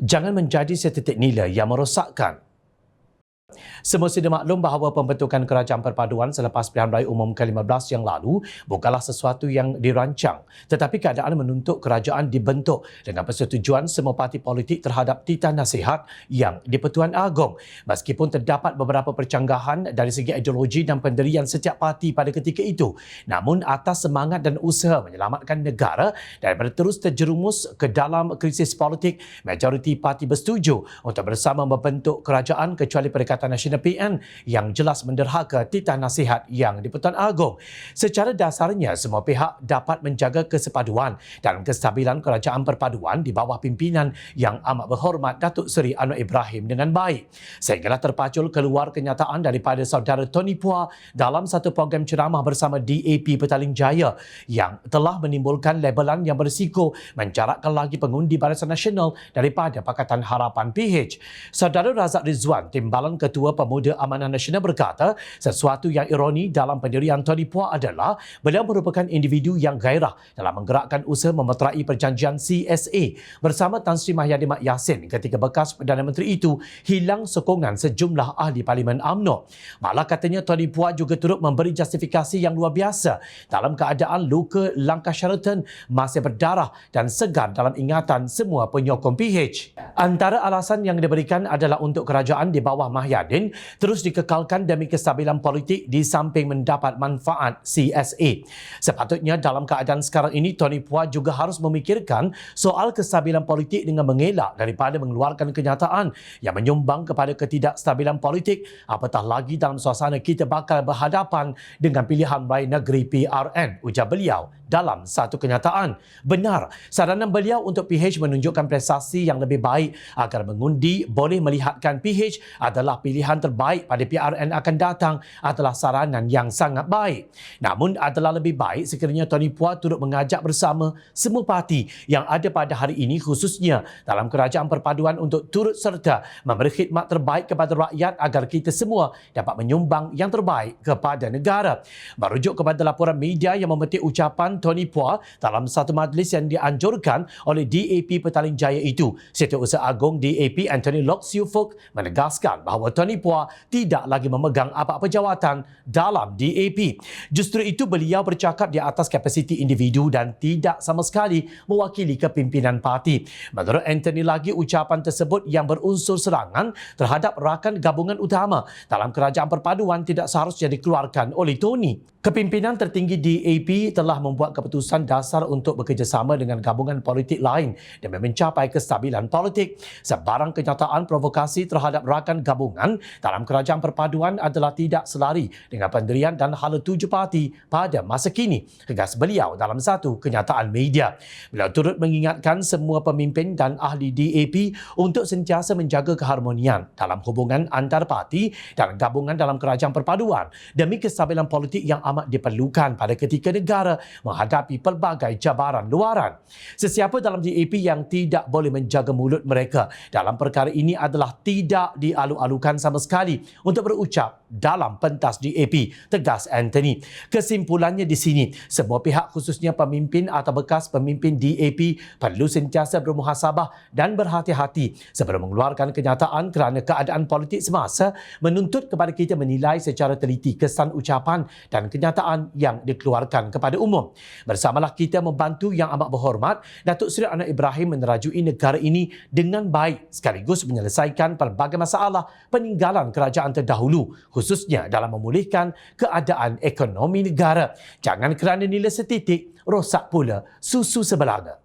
Jangan menjadi setitik nilai yang merosakkan. Semestinya maklum bahawa pembentukan kerajaan perpaduan selepas pilihan raya umum ke-15 yang lalu bukanlah sesuatu yang dirancang, tetapi keadaan menuntut kerajaan dibentuk dengan persetujuan semua parti politik terhadap titah nasihat yang di-Pertuan Agong. Meskipun terdapat beberapa percanggahan dari segi ideologi dan pendirian setiap parti pada ketika itu, namun atas semangat dan usaha menyelamatkan negara daripada terus terjerumus ke dalam krisis politik, majoriti parti bersetuju untuk bersama membentuk kerajaan kecuali Perikatan Nasional PN yang jelas menderhaka titah nasihat yang di-Pertuan Agong. Secara dasarnya, semua pihak dapat menjaga kesepaduan dan kestabilan kerajaan perpaduan di bawah pimpinan yang amat berhormat Datuk Seri Anwar Ibrahim dengan baik. Sehinggalah terpacul keluar kenyataan daripada saudara Tony Phua dalam satu program ceramah bersama DAP Petaling Jaya yang telah menimbulkan labelan yang berisiko menjarakkan lagi pengundi Barisan Nasional daripada Pakatan Harapan PH. Saudara Razak Rizwan, Timbalan Ketua Pemuda Amanah Nasional berkata, sesuatu yang ironi dalam pendirian Tony Phua adalah beliau merupakan individu yang gairah dalam menggerakkan usaha memeterai perjanjian CSA bersama Tan Sri Mahyadin Mat Yassin ketika bekas Perdana Menteri itu hilang sokongan sejumlah ahli Parlimen UMNO. Malah katanya Tony Phua juga turut memberi justifikasi yang luar biasa dalam keadaan luka langkah Sheraton masih berdarah dan segar dalam ingatan semua penyokong PH. Antara alasan yang diberikan adalah untuk kerajaan di bawah Mahyadin terus dikekalkan demi kestabilan politik di samping mendapat manfaat CSA. Sepatutnya dalam keadaan sekarang ini, Tony Phua juga harus memikirkan soal kestabilan politik dengan mengelak daripada mengeluarkan kenyataan yang menyumbang kepada ketidakstabilan politik, apatah lagi dalam suasana kita bakal berhadapan dengan pilihan raya negeri PRN, ujar beliau dalam satu kenyataan. Benar, saranan beliau untuk PH menunjukkan prestasi yang lebih baik agar mengundi boleh melihatkan PH adalah pilihan terbaik pada PRN akan datang adalah saranan yang sangat baik. Namun adalah lebih baik sekiranya Tony Phua turut mengajak bersama semua parti yang ada pada hari ini khususnya dalam kerajaan perpaduan untuk turut serta memberi khidmat terbaik kepada rakyat agar kita semua dapat menyumbang yang terbaik kepada negara. Merujuk kepada laporan media yang memetik ucapan Tony Phua dalam satu majlis yang dianjurkan oleh DAP Petaling Jaya itu, Setiausaha Agong DAP Anthony Loke Siu Fook menegaskan bahawa Tony Phua tidak lagi memegang apa-apa jawatan dalam DAP. Justru itu beliau bercakap di atas kapasiti individu dan tidak sama sekali mewakili kepimpinan parti. Menurut Anthony lagi, ucapan tersebut yang berunsur serangan terhadap rakan gabungan utama dalam kerajaan perpaduan tidak seharusnya dikeluarkan oleh Tony. Kepimpinan tertinggi DAP telah membuat keputusan dasar untuk bekerjasama dengan gabungan politik lain demi mencapai kestabilan politik. Sebarang kenyataan provokasi terhadap rakan gabungan dalam kerajaan perpaduan adalah tidak selari dengan pendirian dan hala tuju parti pada masa kini, tegas beliau dalam satu kenyataan media. Beliau turut mengingatkan semua pemimpin dan ahli DAP untuk sentiasa menjaga keharmonian dalam hubungan antar parti dan gabungan dalam kerajaan perpaduan demi kestabilan politik yang amat diperlukan pada ketika negara menghadapi pelbagai cabaran luaran. Sesiapa dalam DAP yang tidak boleh menjaga mulut mereka dalam perkara ini adalah tidak dialu-alukan sama sekali untuk berucap dalam pentas DAP, tegas Anthony. Kesimpulannya di sini, semua pihak khususnya pemimpin atau bekas pemimpin DAP perlu sentiasa bermuhasabah dan berhati-hati sebelum mengeluarkan kenyataan kerana keadaan politik semasa menuntut kepada kita menilai secara teliti kesan ucapan dan kenyataan yang dikeluarkan kepada umum. Bersamalah kita membantu yang amat berhormat Datuk Seri Anwar Ibrahim menerajui negara ini dengan baik sekaligus menyelesaikan pelbagai masalah peninggalan kerajaan terdahulu khususnya dalam memulihkan keadaan ekonomi negara. Jangan kerana nilai setitik rosak pula susu sebelanga.